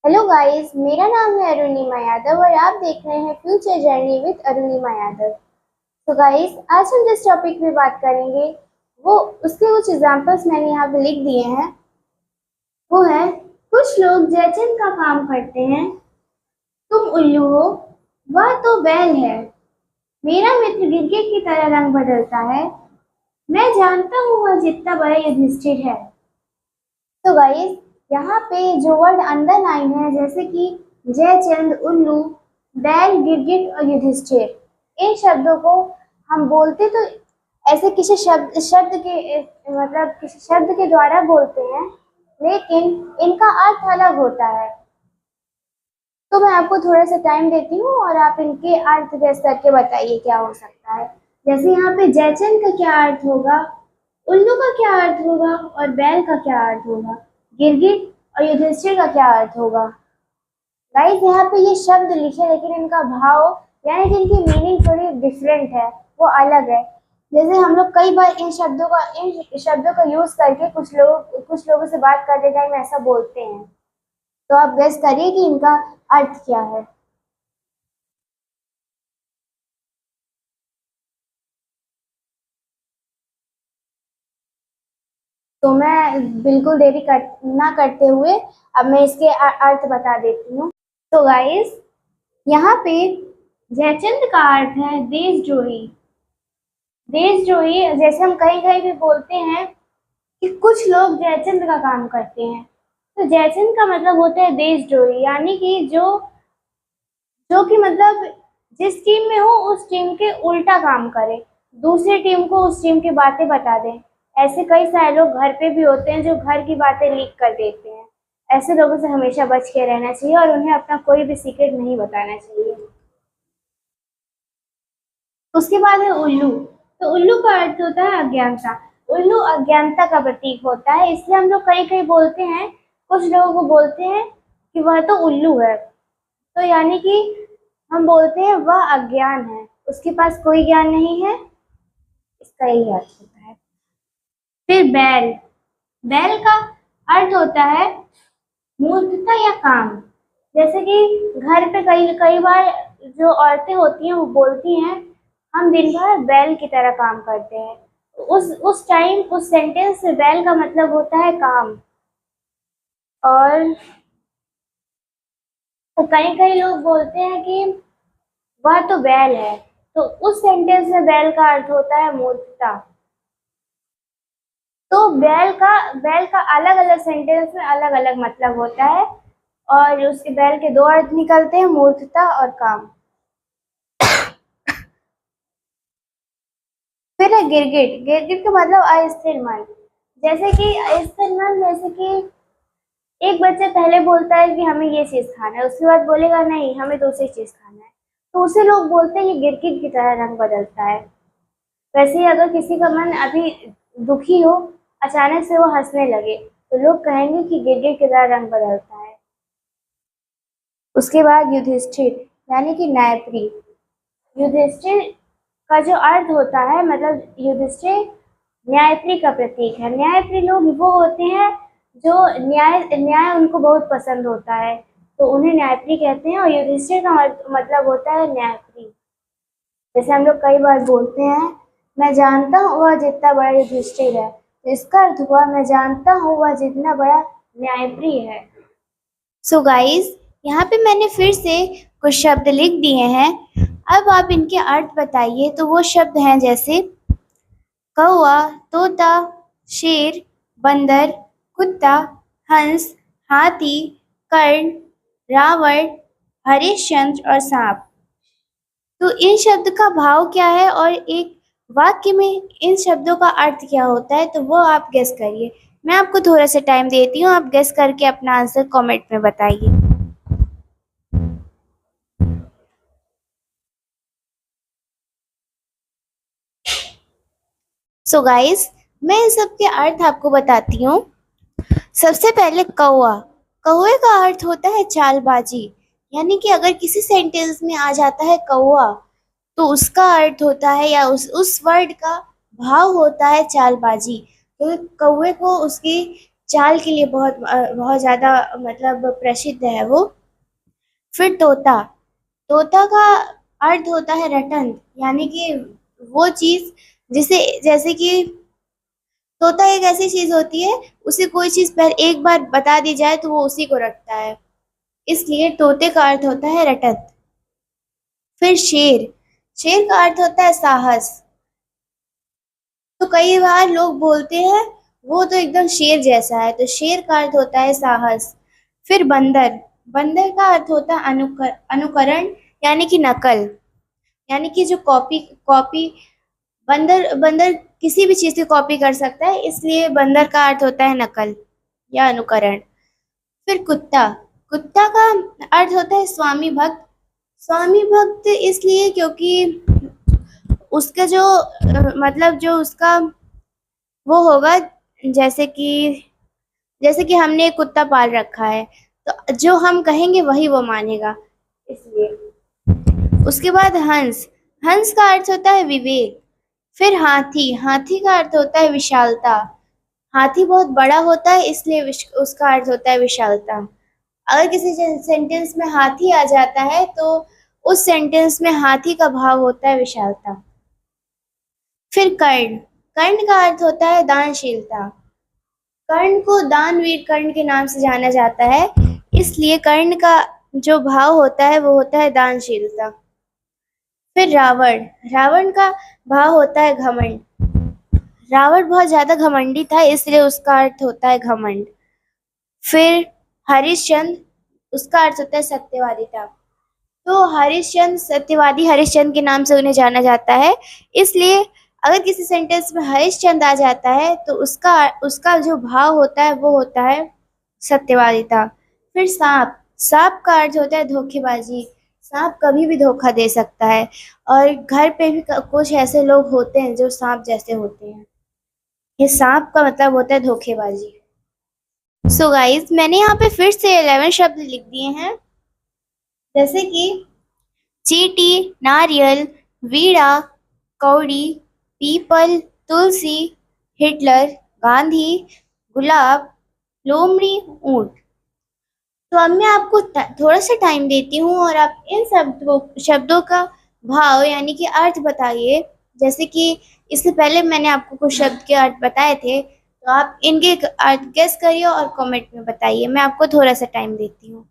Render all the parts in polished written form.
Hello guys, मेरा नाम है अरुणिमा यादव और आप देख रहे हैं future journey with Arunima Yadav. तो गाइस, आज हम जिस टॉपिक पे बात करेंगे वो उसके कुछ एग्जांपल्स मैंने यहाँ पे लिख दिए हैं। वो है, कुछ लोग जयचंद का काम करते हैं, तुम उल्लू हो, वह तो बैल है, मेरा मित्र गिरगिट की तरह रंग बदलता है, मैं जानता हूँ वह जितना बड़ा युधिष्ठिर है। तो गाइस, यहाँ पे जो वर्ड अंडरलाइन है जैसे कि जयचंद, उल्लू, बैल, गिरगिट और युधिष्ठिर, इन शब्दों को हम बोलते तो ऐसे किसी शब्द शब्द के मतलब किसी शब्द के द्वारा बोलते हैं, लेकिन इनका अर्थ अलग होता है। तो मैं आपको थोड़ा सा टाइम देती हूँ और आप इनके अर्थ गैस करके बताइए क्या हो सकता है। जैसे यहाँ पे जयचंद का क्या अर्थ होगा, उल्लू का क्या अर्थ होगा और बैल का क्या अर्थ होगा, गिरगिट और युधिष्ठिर का क्या अर्थ होगा। गाइस, यहाँ पे ये शब्द लिखे लेकिन इनका भाव यानी कि इनकी मीनिंग थोड़ी डिफरेंट है, वो अलग है। जैसे हम लोग कई बार इन शब्दों का यूज करके कुछ लोगों से बात करते टाइम ऐसा बोलते हैं। तो आप गेस करिए कि इनका अर्थ क्या है। तो मैं बिल्कुल देरी ना करते हुए अब मैं इसके अर्थ बता देती हूँ। तो गाइस, यहाँ पे जयचंद का अर्थ है देशद्रोही। देशद्रोही जैसे हम कहीं कहीं भी बोलते हैं कि कुछ लोग जयचंद का काम करते हैं, तो जयचंद का मतलब होता है देशद्रोही, यानी कि जो जो कि मतलब जिस टीम में हो उस टीम के उल्टा काम करे, दूसरी टीम को उस टीम की बातें बता दें। ऐसे कई सारे लोग घर पे भी होते हैं जो घर की बातें लीक कर देते हैं। ऐसे लोगों से हमेशा बच के रहना चाहिए और उन्हें अपना कोई भी सीक्रेट नहीं बताना चाहिए। उसके बाद है उल्लू। तो उल्लू का अर्थ होता है अज्ञानता। उल्लू अज्ञानता का प्रतीक होता है, इसलिए हम लोग कहीं कहीं बोलते हैं, कुछ लोगों को बोलते हैं कि वह तो उल्लू है। तो यानी कि हम बोलते हैं वह अज्ञान है, उसके पास कोई ज्ञान नहीं है, इसका यही अर्थ होता है। फिर बैल। बैल का अर्थ होता है मूर्खता या काम। जैसे कि घर पे कई कई बार जो औरतें होती हैं वो बोलती हैं हम दिन भर बैल की तरह काम करते हैं। उस टाइम उस सेंटेंस से बैल का मतलब होता है काम। और कई कई लोग बोलते हैं कि वह तो बैल है, तो उस सेंटेंस में बैल का अर्थ होता है मूर्खता। तो बैल का अलग अलग सेंटेंस में अलग अलग मतलब होता है और उसके बैल के दो अर्थ निकलते हैं, मूर्खता और काम। फिर है गिरगिट। गिरगिट का मतलब अस्थिर मन। जैसे कि अस्थिर मन, जैसे कि एक बच्चा पहले बोलता है कि हमें ये चीज खाना है, उसके बाद बोलेगा नहीं हमें दूसरी चीज खाना है, तो उसे लोग बोलते हैं ये गिरगिट की तरह रंग बदलता है। वैसे ही अगर किसी का मन अभी दुखी हो, अचानक से वो हंसने लगे, तो लोग कहेंगे कि गिरगिट की तरह रंग बदलता है। उसके बाद युधिष्ठिर यानी कि न्यायप्रिय। युधिष्ठिर का जो अर्थ होता है, मतलब युधिष्ठिर न्यायप्रिय का प्रतीक है। न्यायप्रिय लोग वो होते हैं जो न्याय न्याय उनको बहुत पसंद होता है, तो उन्हें न्यायप्रिय कहते हैं। और युधिष्ठिर का मतलब होता है न्यायप्रिय। जैसे हम लोग कई बार बोलते हैं मैं जानता हूँ वह जितना बड़ा युधिष्ठिर है, तो इसका अर्थ हुआ मैं जानता हूँ वह जितना बड़ा न्यायप्रिय है। सो गाइस, यहाँ पे मैंने फिर से कुछ शब्द लिख दिए हैं, अब आप इनके अर्थ बताइए। तो वो शब्द हैं जैसे कौआ, तोता, शेर, बंदर, कुत्ता, हंस, हाथी, कर्ण, रावण, हरिश्चंद्र और सांप। तो इन शब्द का भाव क्या है और एक वाक्य में इन शब्दों का अर्थ क्या होता है, तो वो आप गेस करिए। मैं आपको थोड़ा सा टाइम देती हूँ, आप गेस करके अपना आंसर कमेंट में बताइए। सो गाइस, मैं इन सब के अर्थ आपको बताती हूँ। सबसे पहले कौआ। कौए का अर्थ होता है चालबाजी, यानी कि अगर किसी सेंटेंस में आ जाता है कौआ, तो उसका अर्थ होता है या उस वर्ड का भाव होता है चालबाजी। तो कौए को उसकी चाल के लिए बहुत ज़्यादा मतलब प्रसिद्ध है वो। फिर तोता, तोता का अर्थ होता है रटंत, यानी कि वो चीज़ जिसे, जैसे कि तोता एक ऐसी चीज़ होती है, उसे कोई चीज़ पहले एक बार बता दी जाए तो वो उसी को रटता है, इसलिए तोते का अर्थ होता है रटंत। फिर शेर, शेर का अर्थ होता है साहस। तो कई बार लोग बोलते हैं वो तो एकदम शेर जैसा है, तो शेर का अर्थ होता है साहस। फिर बंदर, बंदर का अर्थ होता है अनुकरण, यानी कि नकल, यानी कि जो कॉपी कॉपी बंदर बंदर किसी भी चीज की कॉपी कर सकता है, इसलिए बंदर का अर्थ होता है नकल या अनुकरण। फिर कुत्ता, कुत्ता का अर्थ होता है स्वामी भक्त। स्वामी भक्त इसलिए क्योंकि उसका जो मतलब जो उसका वो होगा, जैसे कि हमने एक कुत्ता पाल रखा है, तो जो हम कहेंगे वही वो मानेगा, इसलिए। उसके बाद हंस, हंस का अर्थ होता है विवेक। फिर हाथी, हाथी का अर्थ होता है विशालता। हाथी बहुत बड़ा होता है, इसलिए उसका अर्थ होता है विशालता। अगर किसी सेंटेंस में हाथी आ जाता है तो उस सेंटेंस में हाथी का भाव होता है विशालता। फिर कर्ण, कर्ण का अर्थ होता है दानशीलता। कर्ण को दानवीर कर्ण के नाम से जाना जाता है, इसलिए कर्ण का जो भाव होता है वो होता है दानशीलता। फिर रावण, रावण का भाव होता है घमंड। रावण बहुत ज्यादा घमंडी था, इसलिए उसका अर्थ होता है घमंड। फिर हरिश्चंद्र, उसका अर्थ होता है सत्यवादिता। तो हरिश्चंद्र सत्यवादी हरिश्चंद्र के नाम से उन्हें जाना जाता है, इसलिए अगर किसी सेंटेंस में हरिश्चंद्र आ जाता है तो उसका उसका जो भाव होता है वो होता है सत्यवादिता। फिर सांप, सांप का अर्थ होता है धोखेबाजी। सांप कभी भी धोखा दे सकता है, और घर पे भी कुछ ऐसे लोग होते हैं जो सांप जैसे होते हैं। ये सांप का मतलब होता है धोखेबाजी। सो गाइस, मैंने यहाँ पे फिर से 11 शब्द लिख दिए हैं, जैसे कि चींटी, नारियल, वीणा, कौड़ी, पीपल, तुलसी, हिटलर, गांधी, गुलाब, लोमड़ी, ऊंट। तो अब मैं आपको थोड़ा सा टाइम देती हूँ और आप इन शब्दों का भाव यानी कि अर्थ बताइए। जैसे कि इससे पहले मैंने आपको कुछ शब्द के अर्थ बताए थे, तो आप इनके अर्थ गेस करिए और कमेंट में बताइए। मैं आपको थोड़ा सा टाइम देती हूँ।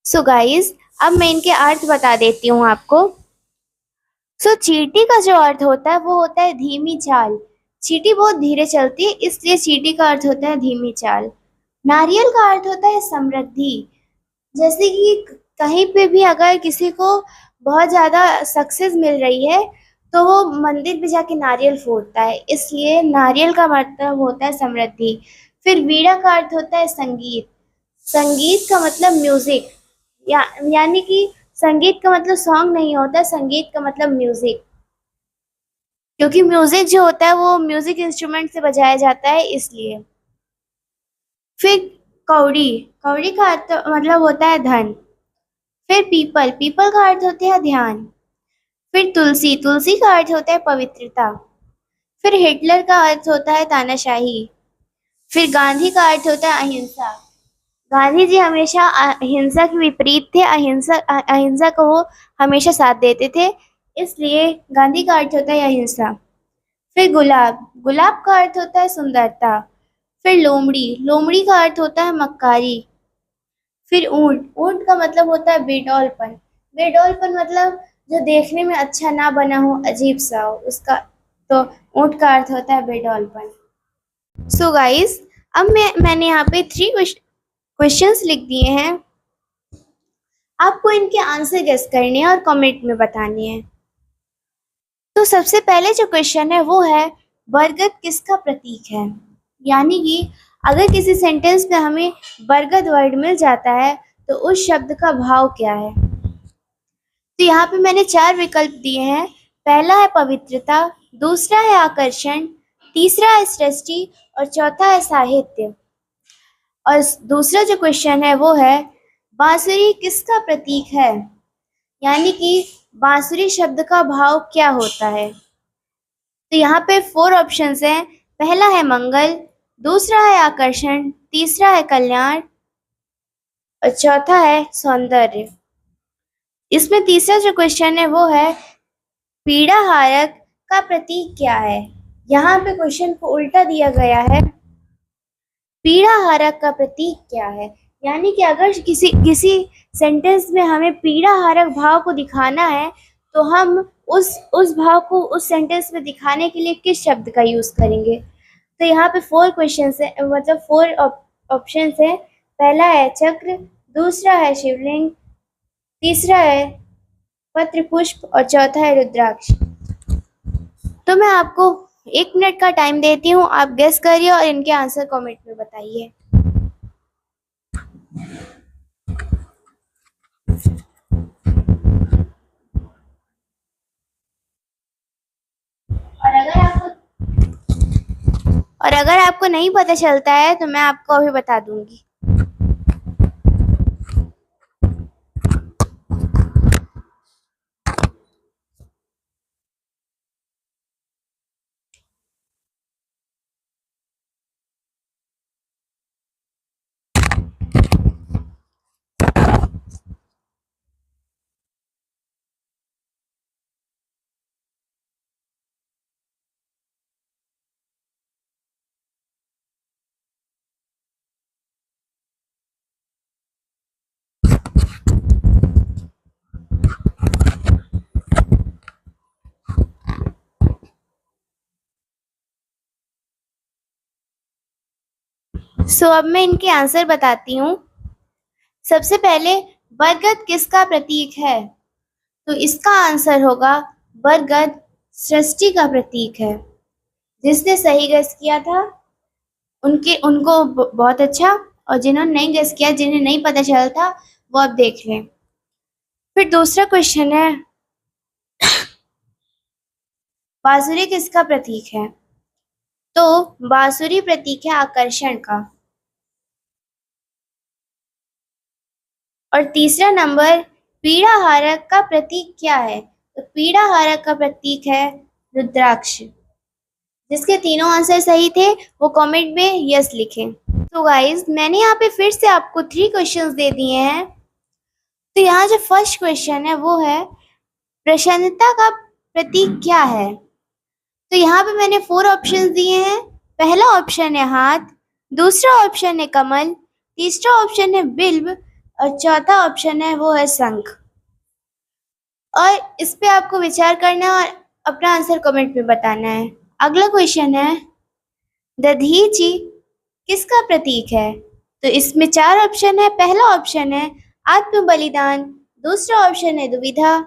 सो गाइस, अब मैं इनके अर्थ बता देती हूँ आपको। सो चींटी का जो अर्थ होता है वो होता है धीमी चाल। चींटी बहुत धीरे चलती है, इसलिए चींटी का अर्थ होता है धीमी चाल। नारियल का अर्थ होता है समृद्धि। जैसे कि कहीं पे भी अगर किसी को बहुत ज्यादा सक्सेस मिल रही है तो वो मंदिर पे जाके नारियल फोड़ता है, इसलिए नारियल का मतलब होता है समृद्धि। फिर वीणा का अर्थ होता है संगीत। संगीत का मतलब म्यूजिक, यानी कि संगीत का मतलब सॉन्ग नहीं होता, संगीत का मतलब म्यूजिक, क्योंकि म्यूजिक जो होता है वो म्यूजिक इंस्ट्रूमेंट से बजाया जाता है, इसलिए। फिर कौड़ी, कौड़ी का अर्थ मतलब होता है धन। फिर पीपल, पीपल का अर्थ होता है ध्यान। फिर तुलसी, तुलसी का अर्थ होता है पवित्रता। फिर हिटलर का अर्थ होता है तानाशाही। फिर गांधी का अर्थ होता है अहिंसा। गांधी जी हमेशा अहिंसा के विपरीत थे, अहिंसा को वो हमेशा साथ देते थे, इसलिए गांधी का अर्थ होता है अहिंसा। फिर गुलाब, गुलाब का अर्थ होता है सुंदरता। फिर लोमड़ी, लोमड़ी का अर्थ होता है मक्कारी। फिर ऊंट, ऊंट का मतलब होता है बेडौलपन। बेडौलपन मतलब जो देखने में अच्छा ना बना हो, अजीब सा हो, उसका, तो ऊंट का अर्थ होता है बेडौलपन। सो गाइस, अब मैंने यहाँ पे 3 क्वेश्चंस लिख दिए हैं, आपको इनके आंसर गेस करने हैं और कमेंट में बताने हैं। तो सबसे पहले जो क्वेश्चन है वो है, बरगद किसका प्रतीक है? यानी कि अगर किसी सेंटेंस में हमें बरगद वर्ड मिल जाता है तो उस शब्द का भाव क्या है? तो यहाँ पे मैंने 4 विकल्प दिए हैं। पहला है पवित्रता, दूसरा है आकर्षण, तीसरा है सृष्टि और चौथा है साहित्य। और दूसरा जो क्वेश्चन है वो है, बांसुरी किसका प्रतीक है? यानी कि बांसुरी शब्द का भाव क्या होता है। तो यहाँ पे 4 ऑप्शंस हैं। पहला है मंगल, दूसरा है आकर्षण, तीसरा है कल्याण और चौथा है सौंदर्य। इसमें तीसरा जो क्वेश्चन है वो है पीड़ाहारक का प्रतीक क्या है। यहाँ पे क्वेश्चन को उल्टा दिया गया है। पीड़ाहारक का प्रतीक क्या है, यानी कि अगर किसी सेंटेंस में हमें पीड़ाहारक भाव को दिखाना है तो हम उस भाव को उस सेंटेंस में दिखाने के लिए किस शब्द का यूज करेंगे। तो यहाँ पे 4 क्वेश्चंस है, मतलब 4 ऑप्शंस है। पहला है चक्र, दूसरा है शिवलिंग, तीसरा है पत्र पुष्प और चौथा है रुद्राक्ष। तो मैं आपको 1 मिनट का टाइम देती हूँ, आप गेस करिए और इनके आंसर कमेंट में बताइए। और अगर आपको नहीं पता चलता है तो मैं आपको अभी बता दूंगी। अब मैं इनके आंसर बताती हूँ। सबसे पहले बरगद किसका प्रतीक है, तो इसका आंसर होगा बरगद सृष्टि का प्रतीक है। जिसने सही गेस किया था उनको बहुत अच्छा, और जिन्होंने नहीं गेस किया, जिन्हें नहीं पता चला था, वो अब देख लें। फिर दूसरा क्वेश्चन है बांसुरी किसका प्रतीक है, तो बांसुरी प्रतीक है आकर्षण का। और तीसरा नंबर पीड़ाहारक का प्रतीक क्या है, तो पीड़ाहारक का प्रतीक है रुद्राक्ष। जिसके तीनों आंसर सही थे वो कमेंट में यस लिखें। तो गाइज मैंने यहाँ पे फिर से आपको 3 क्वेश्चंस दे दिए हैं। तो यहाँ जो फर्स्ट क्वेश्चन है वो है प्रसन्नता का प्रतीक क्या है। तो यहाँ पे मैंने 4 ऑप्शंस दिए हैं। पहला ऑप्शन है हाथ, दूसरा ऑप्शन है कमल, तीसरा ऑप्शन है बिल्व और चौथा ऑप्शन है वो है शंख। और इस पे आपको विचार करना है और अपना आंसर कमेंट में बताना है। अगला क्वेश्चन है दधीचि किसका प्रतीक है, तो इसमें 4 ऑप्शन है। पहला ऑप्शन है आत्म बलिदान, दूसरा ऑप्शन है दुविधा,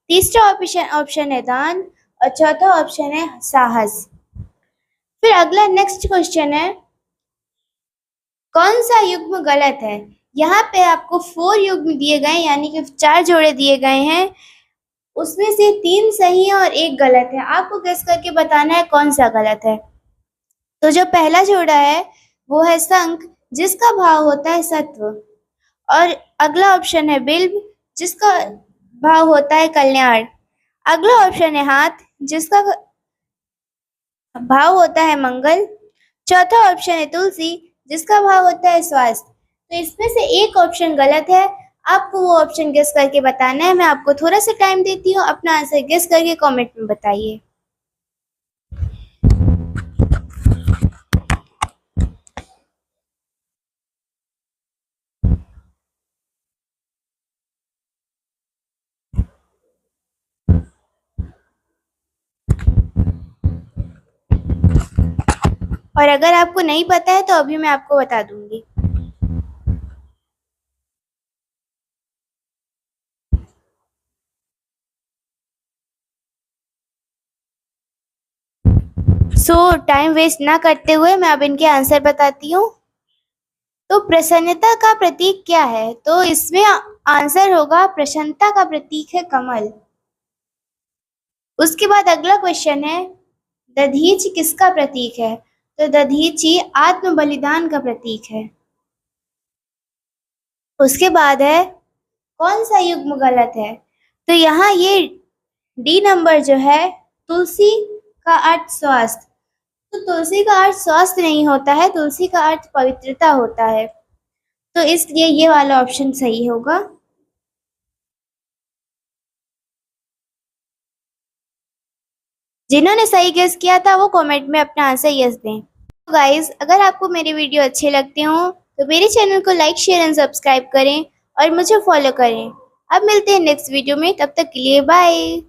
तीसरा ऑप्शन है दान और चौथा ऑप्शन है साहस। फिर अगला नेक्स्ट क्वेश्चन है कौन सा युग्म गलत है। यहाँ पे आपको 4 युग्म दिए गए, यानी कि 4 जोड़े दिए गए हैं, उसमें से 3 सही है और 1 गलत है। आपको गेस करके बताना है कौन सा गलत है। तो जो पहला जोड़ा है वो है शंख, जिसका भाव होता है सत्व। और अगला ऑप्शन है बिल्व, जिसका भाव होता है कल्याण। अगला ऑप्शन है हाथ, जिसका भाव होता है मंगल। चौथा ऑप्शन है तुलसी, जिसका भाव होता है स्वास्थ्य। तो इसमें से एक ऑप्शन गलत है, आपको वो ऑप्शन गेस करके बताना है। मैं आपको थोड़ा सा टाइम देती हूँ, अपना आंसर गेस करके कमेंट में बताइए। और अगर आपको नहीं पता है तो अभी मैं आपको बता दूंगी। टाइम वेस्ट ना करते हुए मैं अब इनके आंसर बताती हूँ। तो प्रसन्नता का प्रतीक क्या है, तो इसमें आंसर होगा प्रसन्नता का प्रतीक है कमल। उसके बाद अगला क्वेश्चन है दधीच किसका प्रतीक है, तो दधीची आत्म बलिदान का प्रतीक है। उसके बाद है कौन सा युग्म गलत है, तो यहाँ ये डी नंबर जो है, तुलसी का अर्थ स्वास्थ्य। तो तुलसी का अर्थ स्वास्थ्य नहीं होता है, तुलसी का अर्थ पवित्रता होता है। तो इसलिए ये वाला ऑप्शन सही होगा। जिन्होंने सही गेस किया था वो कमेंट में अपना आंसर यस दें। तो गाइस, अगर आपको मेरी वीडियो अच्छे लगते हो तो मेरे चैनल को लाइक, शेयर एंड सब्सक्राइब करें और मुझे फॉलो करें। अब मिलते हैं नेक्स्ट वीडियो में, तब तक के लिए बाय।